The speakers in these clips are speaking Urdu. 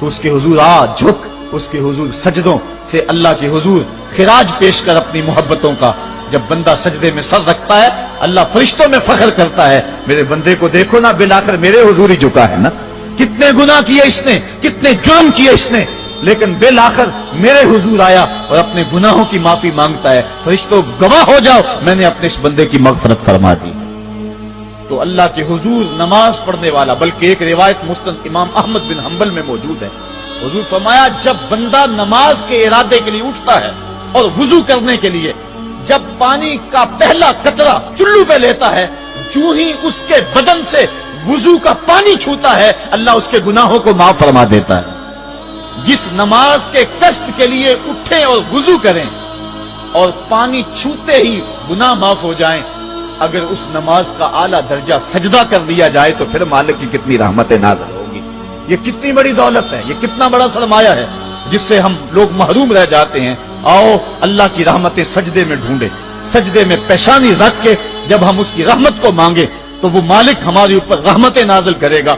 تو اس کے حضور آ جھک، اس کے حضور سجدوں سے اللہ کے حضور خراج پیش کر اپنی محبتوں کا۔ جب بندہ سجدے میں سر رکھتا ہے اللہ فرشتوں میں فخر کرتا ہے، میرے بندے کو دیکھو نا، بالآخر میرے حضور ہی جھکا ہے نا، کتنے گناہ کیے اس نے، کتنے جرم کیے اس نے، لیکن بالآخر میرے حضور آیا اور اپنے گناہوں کی معافی مانگتا ہے۔ فرشتوں گواہ ہو جاؤ، میں نے اپنے اس بندے کی مغفرت فرما دی۔ تو اللہ کے حضور نماز پڑھنے والا، بلکہ ایک روایت مستند امام احمد بن حنبل میں موجود ہے، حضور فرمایا جب بندہ نماز کے ارادے کے لیے اٹھتا ہے اور وضو کرنے کے لیے جب پانی کا پہلا قطرہ چلو پہ لیتا ہے، جو ہی اس کے بدن سے وضو کا پانی چھوتا ہے اللہ اس کے گناہوں کو معاف فرما دیتا ہے۔ جس نماز کے قصد کے لیے اٹھیں اور وضو کریں اور پانی چھوتے ہی گناہ معاف ہو جائیں، اگر اس نماز کا اعلیٰ درجہ سجدہ کر لیا جائے تو پھر مالک کی کتنی رحمت نازل ہوگی۔ یہ کتنی بڑی دولت ہے، یہ کتنا بڑا سرمایہ ہے جس سے ہم لوگ محروم رہ جاتے ہیں۔ آؤ اللہ کی رحمتیں سجدے میں ڈھونڈے، سجدے میں پیشانی رکھ کے جب ہم اس کی رحمت کو مانگے تو وہ مالک ہمارے اوپر رحمتیں نازل کرے گا۔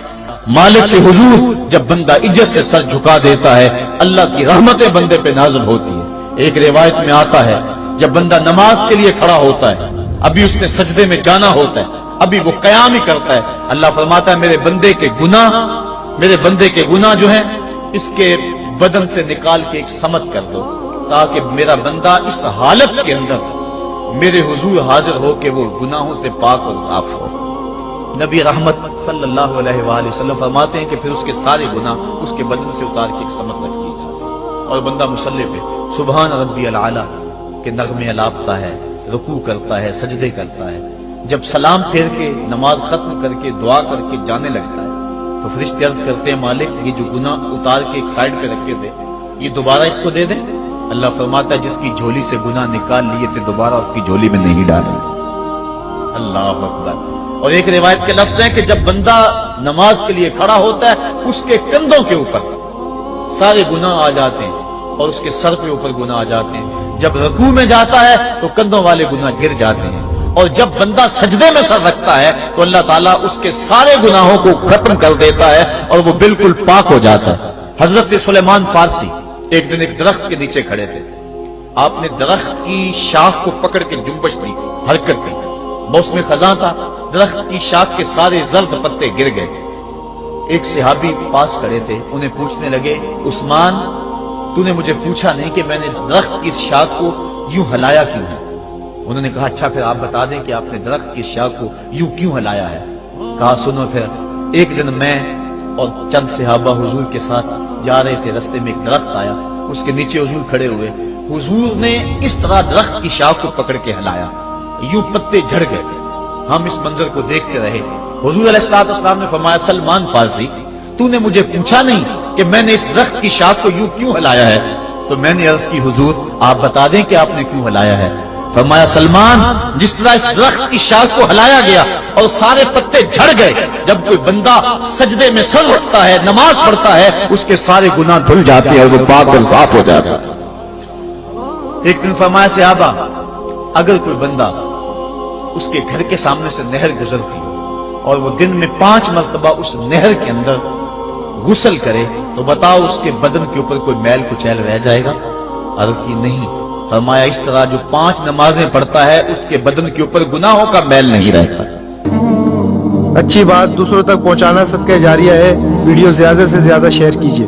مالک کے حضور جب بندہ عزت سے سر جھکا دیتا ہے اللہ کی رحمتیں بندے پہ نازل ہوتی ہے۔ ایک روایت میں آتا ہے جب بندہ نماز کے لیے کھڑا ہوتا ہے، ابھی اس نے سجدے میں جانا ہوتا ہے، ابھی وہ قیام ہی کرتا ہے، اللہ فرماتا ہے میرے بندے کے گناہ جو ہیں اس کے بدن سے نکال کے ایک سمت کر دو، تاکہ میرا بندہ اس حالت کے اندر میرے حضور حاضر ہو کہ وہ گناہوں سے پاک اور صاف ہو۔ نبی رحمت صلی اللہ علیہ وآلہ وسلم فرماتے ہیں کہ پھر اس کے سارے گناہ اس کے بدن سے اتار کے ایک سمت رکھ دی جاتی ہے اور بندہ مصلی پہ سبحان ربی العالی کے نغمے الاپتا ہے، رکوع کرتا ہے، سجدے کرتا ہے۔ جب سلام پھیر کے نماز ختم کر کے دعا کر کے جانے لگتا ہے تو فرشتے عرض کرتے ہیں مالک یہ جو گناہ اتار کے ایک سائڈ پہ رکھے تھے یہ دوبارہ اس کو دے دیں۔ اللہ فرماتا ہے جس کی جھولی سے گناہ نکال لیے تھے دوبارہ اس کی جھولی میں نہیں ڈالیں۔ اللہ اکبر۔ اور ایک روایت کے لفظ ہیں کہ جب بندہ نماز کے لیے کھڑا ہوتا ہے اس کے کندھوں کے اوپر سارے گناہ آ جاتے ہیں اور اس کے سر کے اوپر گناہ آ جاتے ہیں۔ جب رکوع میں جاتا ہے تو کندھوں والے گناہ گر جاتے ہیں، اور جب بندہ سجدے میں سر رکھتا ہے تو اللہ تعالیٰ اس کے سارے گناہوں کو ختم کر دیتا ہے اور وہ بالکل پاک ہو جاتا ہے۔ حضرت سلیمان فارسی ایک دن ایک درخت کے نیچے کھڑے تھے، آپ نے درخت کی شاخ کو پکڑ کے جنبش دی، حرکت دی، موسم خزاں تھا، درخت کی شاخ کے سارے زرد پتے گر گئے۔ ایک صحابی پاس کھڑے تھے، انہیں پوچھنے لگے عثمان تو نے مجھے پوچھا نہیں کہ میں نے درخت کی شاخ کو یوں ہلایا کیوں ہے؟ انہوں نے کہا اچھا پھر آپ بتا دیں کہ آپ نے درخت کی شاخ کو یوں کیوں ہلایا ہے؟ کہا سنو پھر ایک دن میں اور چند صحابہ حضور کے ساتھ جا رہے تھے، رستے میں ایک درخت آیا، اس کے نیچے حضور کھڑے ہوئے، حضور نے اس طرح درخت کی شاخ کو پکڑ کے ہلایا، یوں پتے جھڑ گئے، ہم اس منظر کو دیکھتے رہے۔ حضور علیہ السلام نے فرمایا سلمان فارسی تو نے مجھے پوچھا نہیں کہ میں نے اس درخت کی شاخ کو یوں کیوں ہلایا ہے؟ تو میں نے عرض کی حضور آپ بتا دیں کہ آپ نے کیوں ہلایا ہے؟ فرمایا سلمان جس طرح اس درخت کی شاخ کو ہلایا گیا اور سارے پتے جھڑ گئے، جب کوئی بندہ سجدے میں سر رکھتا ہے نماز پڑھتا ہے اس کے سارے گناہ دھل جاتے ہیں اور وہ پاک اور صاف ہو جاتا ہے۔ ایک دن فرمایا صحابہ اگر کوئی بندہ اس کے گھر کے سامنے سے نہر گزرتی اور وہ دن میں 5 مرتبہ اس نہر کے اندر غسل کرے تو بتاؤ اس کے بدن کے اوپر کوئی میل کچیل رہ جائے گا؟ عرض کی نہیں۔ فرمایا اس طرح جو 5 نمازیں پڑھتا ہے اس کے بدن کے اوپر گناہوں کا میل نہیں رہتا۔ اچھی بات دوسروں تک پہنچانا صدقہ جاریہ ہے، ویڈیو زیادہ سے زیادہ شیئر کیجیے۔